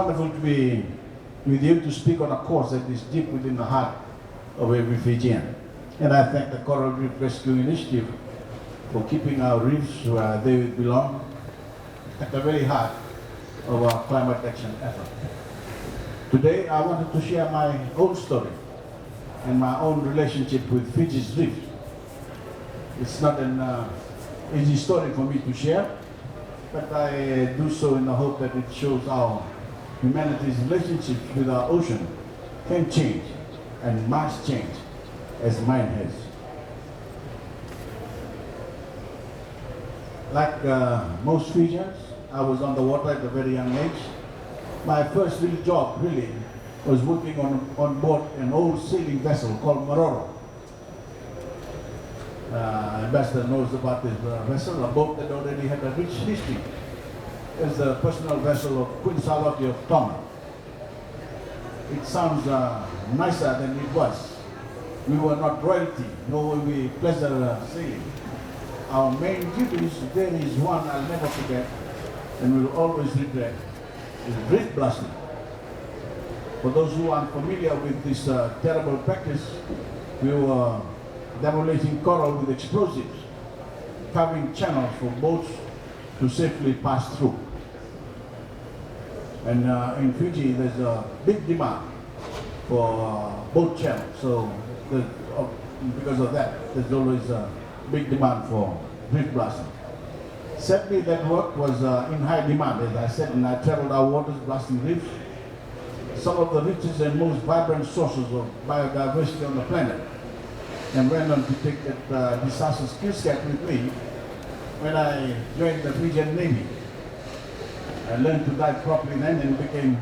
wonderful to be with you to speak on a cause that is deep within the heart of every Fijian. And I thank the Coral Reef Rescue Initiative for keeping our reefs where they belong at the very heart of our climate action effort. Today I wanted to share my own story and my own relationship with Fiji's reefs. It's not an easy story for me to share, but I do so in the hope that it shows how humanity's relationship with our ocean can change and must change as mine has. Like most Fijians, I was on the water at a very young age. My first real job really was working on board an old sailing vessel called Mororo. Ambassador knows about this vessel, a boat that already had a rich history as the personal vessel of Queen Salwati of Tonga. It sounds nicer than it was. We were not royalty, nor were we pleasure sailing. Our main duties, there is one I'll never forget and will always regret, is reef blasting. For those who are unfamiliar with this terrible practice, we were demolishing coral with explosives, carving channels for boats to safely pass through. And in Fiji, there's a big demand for boat channels. So because of that, there's always a big demand for reef blasting. Sadly, that work was in high demand, as I said, and I traveled our waters blasting reefs, some of the richest and most vibrant sources of biodiversity on the planet, and went on to take that disaster skill set with me when I joined the Fijian Navy. I learned to dive properly then and became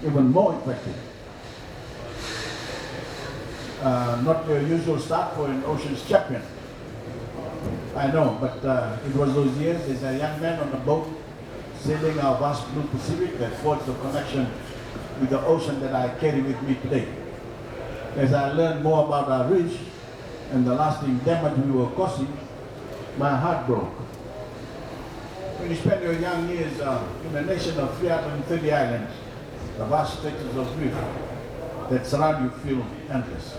even more effective. Not your usual start for an ocean's champion, I know, but it was those years as a young man on a boat sailing our vast blue Pacific that forged the connection with the ocean that I carry with me today. As I learned more about our reefs and the lasting damage we were causing, my heart broke. When you spend your young years in a nation of 330 islands, the vast stretches of reef that surround you feel endless.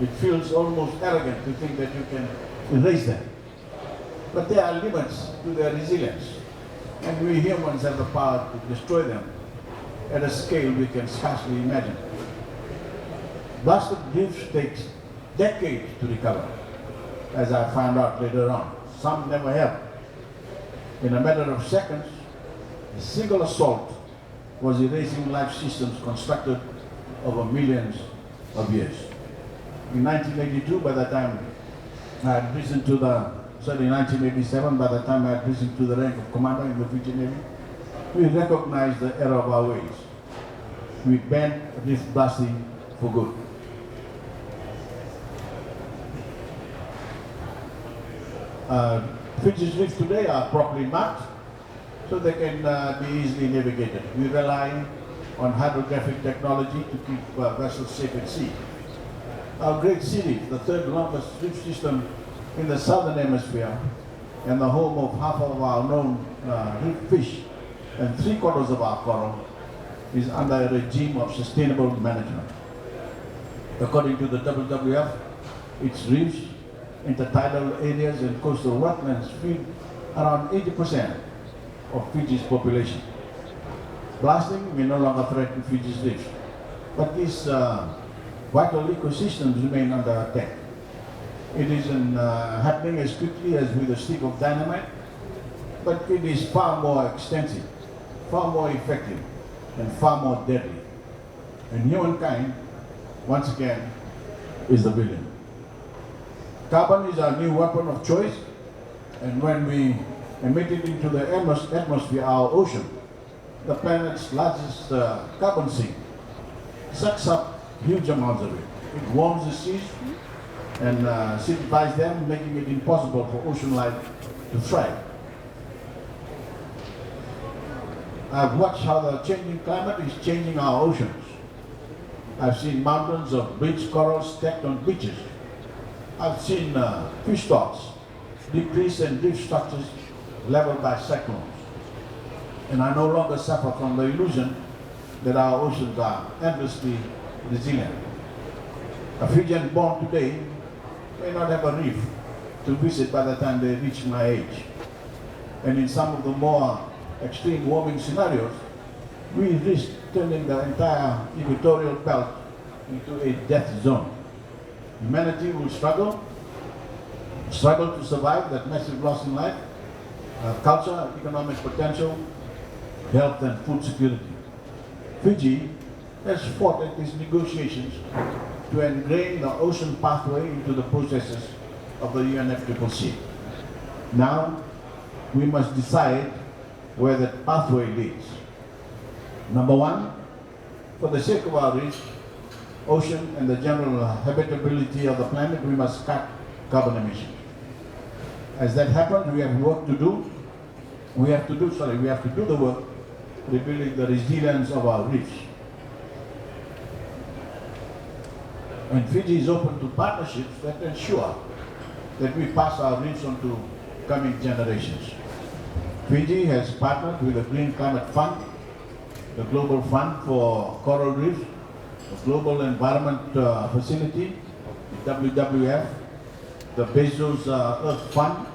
It feels almost arrogant to think that you can erase them. But there are limits to their resilience, and we humans have the power to destroy them at a scale we can scarcely imagine. Blasted reefs takes decades to recover, as I found out later on. Some never have. In a matter of seconds, a single assault was erasing life systems constructed over millions of years. In 1982, by the time I had risen to the, sorry, 1987, by the time I had risen to the rank of commander in the Fijian Navy, we recognized the error of our ways. We banned reef blasting for good. Fiji's reefs today are properly marked, so they can be easily navigated. We rely on hydrographic technology to keep vessels safe at sea. Our Great Sea Reef, the third longest reef system in the southern hemisphere, and the home of half of our known reef fish and 3/4 of our coral, is under a regime of sustainable management. According to the WWF, its reefs, intertidal areas and coastal wetlands feed around 80% of Fiji's population. Blasting may no longer threaten Fiji's reefs, but these vital ecosystems remain under attack. It isn't happening as quickly as with a stick of dynamite, but it is far more extensive, far more effective, and far more deadly. And humankind, once again, is the villain. Carbon is our new weapon of choice, and when we emit it into the atmosphere, our ocean, the planet's largest carbon sink, sucks up huge amounts of it. It warms the seas and acidifies them, making it impossible for ocean life to thrive. I've watched how the changing climate is changing our oceans. I've seen mountains of bleached coral stacked on beaches. I've seen fish stocks decrease and reef structures leveled by cyclones. And I no longer suffer from the illusion that our oceans are endlessly resilient. A Fijian born today may not have a reef to visit by the time they reach my age. And in some of the more extreme warming scenarios, we risk turning the entire equatorial belt into a death zone. Humanity will struggle to survive that massive loss in life, culture, economic potential, health and food security. Fiji has fought at these negotiations to ingrain the ocean pathway into the processes of the UNFCCC. Now, we must decide where that pathway leads. Number one, for the sake of our reef, ocean and the general habitability of the planet, we must cut carbon emissions. As that happens, we have work to do. We have to do the work rebuilding the resilience of our reefs. And Fiji is open to partnerships that ensure that we pass our reefs on to coming generations. Fiji has partnered with the Green Climate Fund, the Global Fund for Coral Reef, the Global Environment Facility, the WWF, the Bezos Earth Fund,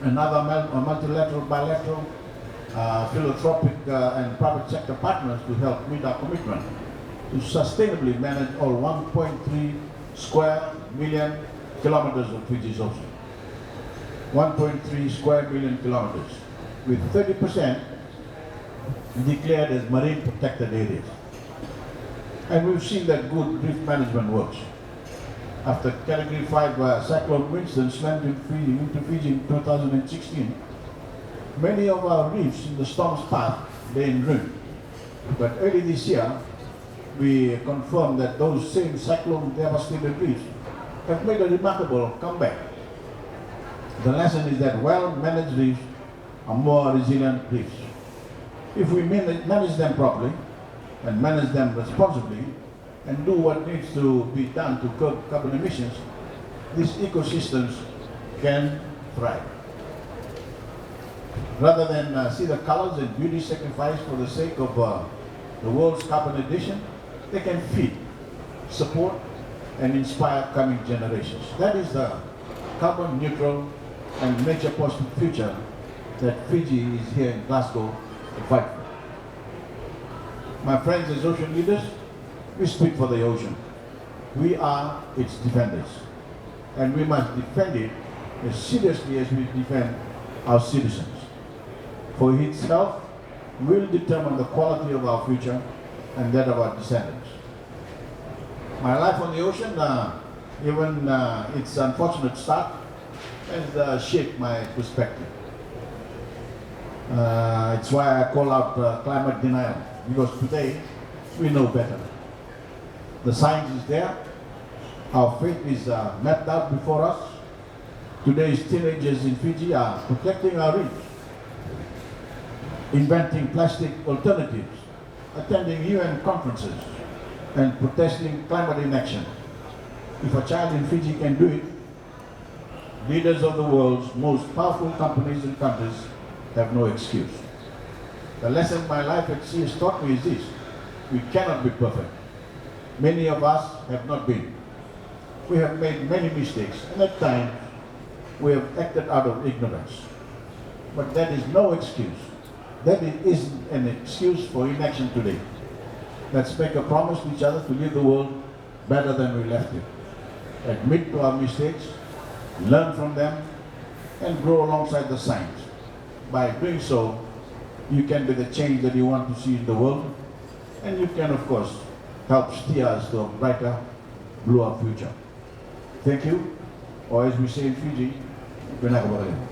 and other multilateral, bilateral, philanthropic and private sector partners to help meet our commitment to sustainably manage all 1.3 square million kilometers of Fiji's ocean. 1.3 square million kilometers, with 30% declared as marine protected areas. And we've seen that good reef management works. After Category 5 Cyclone Winston slammed into Fiji in 2016, many of our reefs in the storm's path lay in ruin. But early this year, we confirmed that those same cyclone devastated reefs have made a remarkable comeback. The lesson is that well-managed reefs are more resilient reefs. If we manage them properly and manage them responsibly and do what needs to be done to curb carbon emissions, these ecosystems can thrive. Rather than see the colors and beauty sacrificed for the sake of the world's carbon addition, they can feed, support, and inspire coming generations. That is the carbon neutral and nature positive future that Fiji is here in Glasgow to fight for. My friends, as ocean leaders, we speak for the ocean. We are its defenders, and we must defend it as seriously as we defend our citizens. For its health will determine the quality of our future and that of our descendants. My life on the ocean, even its unfortunate start, has shaped my perspective. It's why I call out climate denial, because today we know better. The science is there, our fate is mapped out before us. Today's teenagers in Fiji are protecting our reefs, inventing plastic alternatives, attending UN conferences, and protesting climate inaction. If a child in Fiji can do it, leaders of the world's most powerful companies and countries have no excuse. The lesson my life at sea has taught me is this: we cannot be perfect. Many of us have not been. We have made many mistakes, and at times we have acted out of ignorance. But that is no excuse. That isn't an excuse for inaction today. Let's make a promise to each other to leave the world better than we left it. Admit to our mistakes, learn from them, and grow alongside the science. By doing so, you can be the change that you want to see in the world, and you can, of course, help steer us to a brighter, bluer future. Thank you, or as we say in Fiji, Bainimarama.